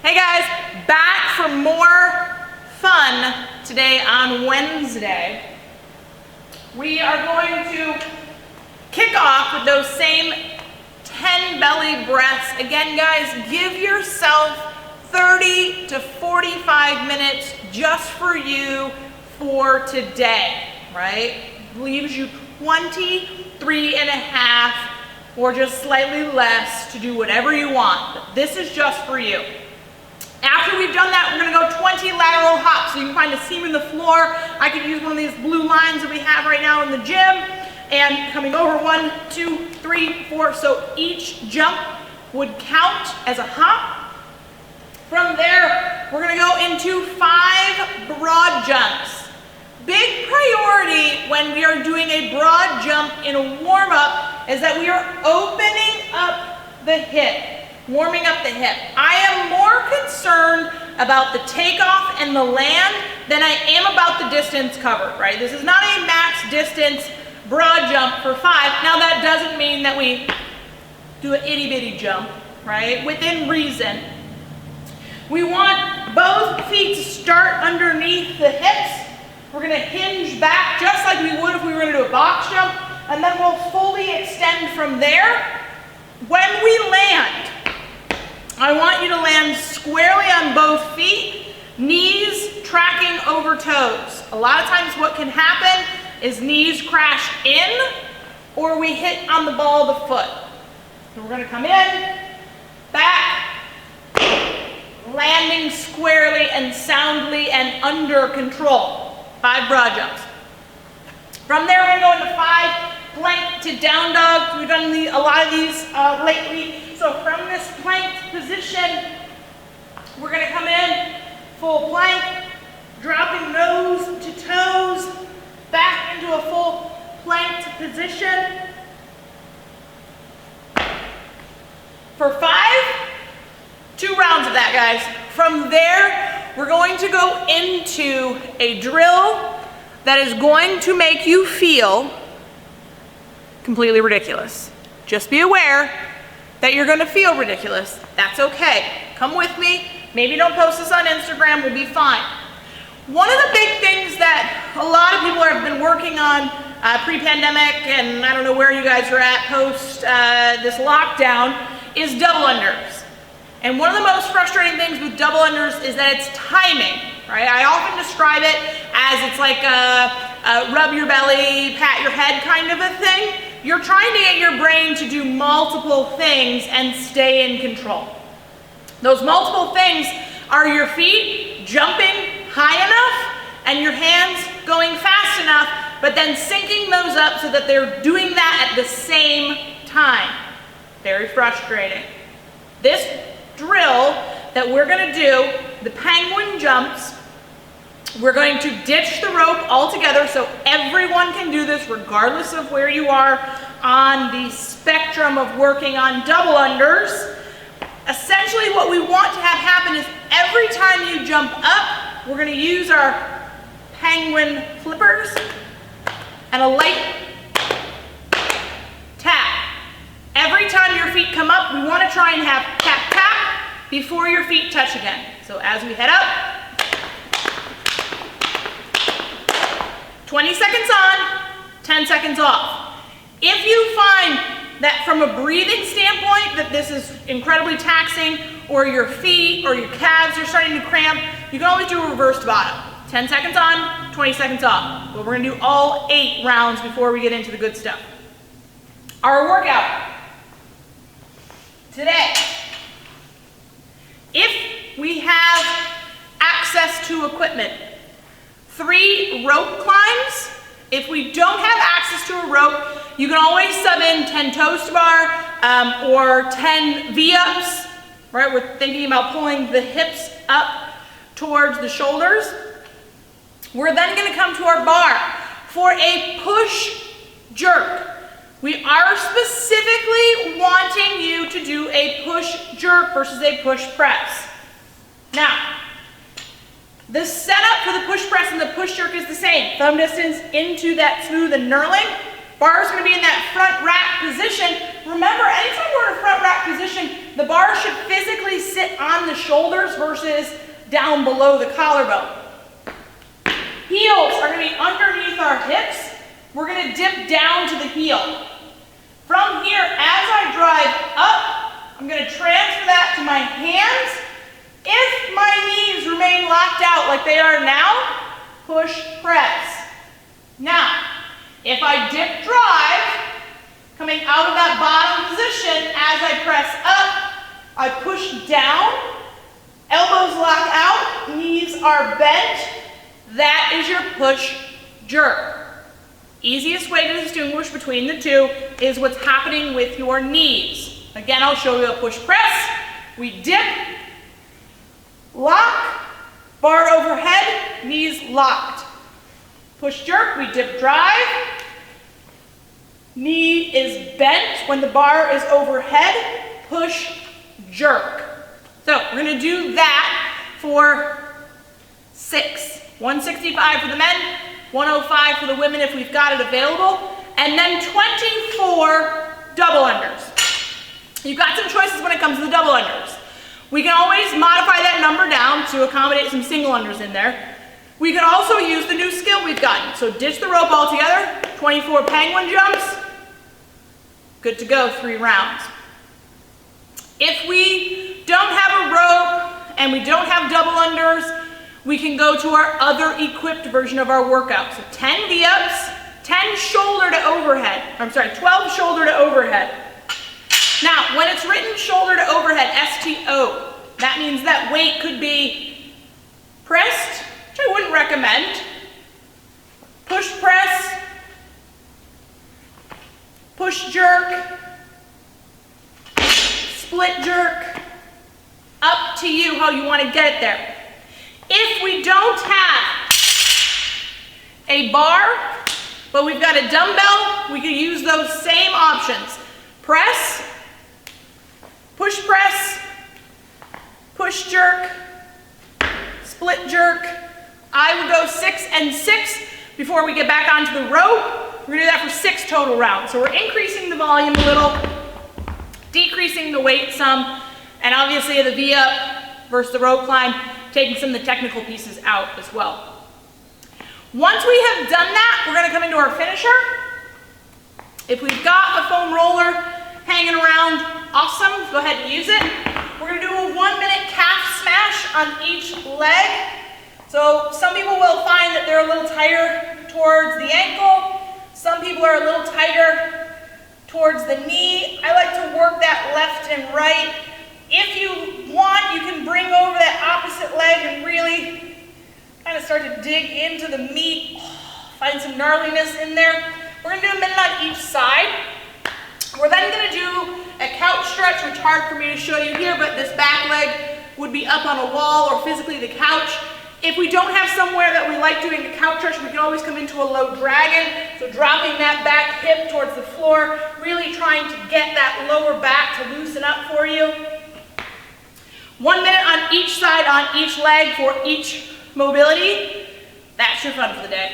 Hey guys, back for more fun today on Wednesday. We are going to kick off with those same 10 belly breaths. Again guys, give yourself 30 to 45 minutes just for you for today, right? Leaves you 23 and a half or just slightly less to do whatever you want. But this is just for you. After we've done that, we're gonna go 20 lateral hops. So you can find a seam in the floor. I could use one of these blue lines that we have right now in the gym. And coming over 1, 2, 3, 4. So each jump would count as a hop. From there, we're gonna go into 5 broad jumps. Big priority when we are doing a broad jump in a warm-up is that we are opening up the hip. Warming up the hip. I am more concerned about the takeoff and the land than I am about the distance covered, right? This is not a max distance broad jump for 5. Now that doesn't mean that we do an itty bitty jump, right? Within reason. We want both feet to start underneath the hips. We're gonna hinge back just like we would if we were gonna do a box jump, and then we'll fully extend from there. When we land, I want you to land squarely on both feet, knees tracking over toes. A lot of times what can happen is knees crash in or we hit on the ball of the foot. So we're gonna come in, back, landing squarely and soundly and under control. 5 broad jumps. From there we're gonna go into 5 plank to down dog. We've done a lot of these lately. So from this plank position, we're gonna come in, full plank, dropping nose to toes, back into a full planked position. For 5, 2 rounds of that, guys. From there, we're going to go into a drill that is going to make you feel completely ridiculous. Just be aware that you're gonna feel ridiculous. That's okay. Come with me. Maybe don't post this on Instagram, we'll be fine. One of the big things that a lot of people have been working on pre-pandemic, and I don't know where you guys are at post this lockdown, is double unders. And one of the most frustrating things with double unders is that it's timing, right? I often describe it as it's like a rub your belly, pat your head kind of a thing. You're trying to get your brain to do multiple things and stay in control. Those multiple things are your feet jumping high enough and your hands going fast enough, but then syncing those up so that they're doing that at the same time. Very frustrating. This drill that we're gonna do, the penguin jumps, we're going to ditch the rope altogether so everyone can do this regardless of where you are on the spectrum of working on double unders. Essentially what we want to have happen is every time you jump up, we're going to use our penguin flippers and a light tap. Every time your feet come up, we want to try and have tap tap before your feet touch again. So as we head up, 20 seconds on, 10 seconds off. If you find that from a breathing standpoint that this is incredibly taxing, or your feet or your calves are starting to cramp, you can always do a reverse tabata. 10 seconds on, 20 seconds off. But we're gonna do all 8 rounds before we get into the good stuff. Our workout today. If we have access to equipment, 3 rope climbs. If we don't have access to a rope, you can always sub in 10 toes to bar or 10 V-ups, right? We're thinking about pulling the hips up towards the shoulders. We're then gonna come to our bar for a push jerk. We are specifically wanting you to do a push jerk versus a push press. Now, the setup for the push press and the push jerk is the same. Thumb distance into that smooth and knurling. Bar is going to be in that front rack position. remember, anytime we're in a front rack position, the bar should physically sit on the shoulders versus down below the collarbone. Heels are going to be underneath our hips. We're going to dip down to the heel. From here, as I drive up, I'm going to transfer that to my hands. If my knees remain locked out like they are now, push, press. Now, if I dip drive, coming out of that bottom position, as I press up, I push down, elbows lock out, knees are bent. That is your push jerk. Easiest way to distinguish between the two is what's happening with your knees. Again, I'll show you a push press. We dip, lock, bar overhead, knees locked. Push jerk, we dip drive. Knee is bent when the bar is overhead. Push jerk. So we're going to do that for 6. 165 for the men, 105 for the women if we've got it available, and then 24 double unders. You've got some choices when it comes to the double unders. We can always modify that number down to accommodate some single unders in there. We can also use the new skill we've gotten. So ditch the rope altogether, 24 penguin jumps, good to go, 3 rounds. If we don't have a rope and we don't have double unders, we can go to our other equipped version of our workout. So 10 V-ups, 10 shoulder to overhead. I'm sorry, 12 shoulder to overhead. Now, when it's written shoulder to overhead, STO, that means that weight could be pressed, which I wouldn't recommend, push press, push jerk, split jerk, up to you how you want to get it there. If we don't have a bar, but we've got a dumbbell, we can use those same options. Press, push press, push jerk, split jerk. I would go 6 and 6 before we get back onto the rope. We're gonna do that for 6 total rounds. So we're increasing the volume a little, decreasing the weight some, and obviously the V-up versus the rope climb, taking some of the technical pieces out as well. Once we have done that, we're gonna come into our finisher. If we've got a foam roller hanging around, awesome, go ahead and use it. We're gonna do a 1-minute calf smash on each leg. So some people will find that they're a little tighter towards the ankle. Some people are a little tighter towards the knee. I like to work that left and right. If you want, you can bring over that opposite leg and really kind of start to dig into the meat. Find some gnarliness in there. We're gonna do a minute on each side. We're then gonna do a couch stretch, which is hard for me to show you here, but this back leg would be up on a wall or physically the couch. If we don't have somewhere that we like doing a couch stretch, we can always come into a low dragon. So dropping that back hip towards the floor, really trying to get that lower back to loosen up for you. 1 minute on each side, on each leg for each mobility. That's your fun for the day.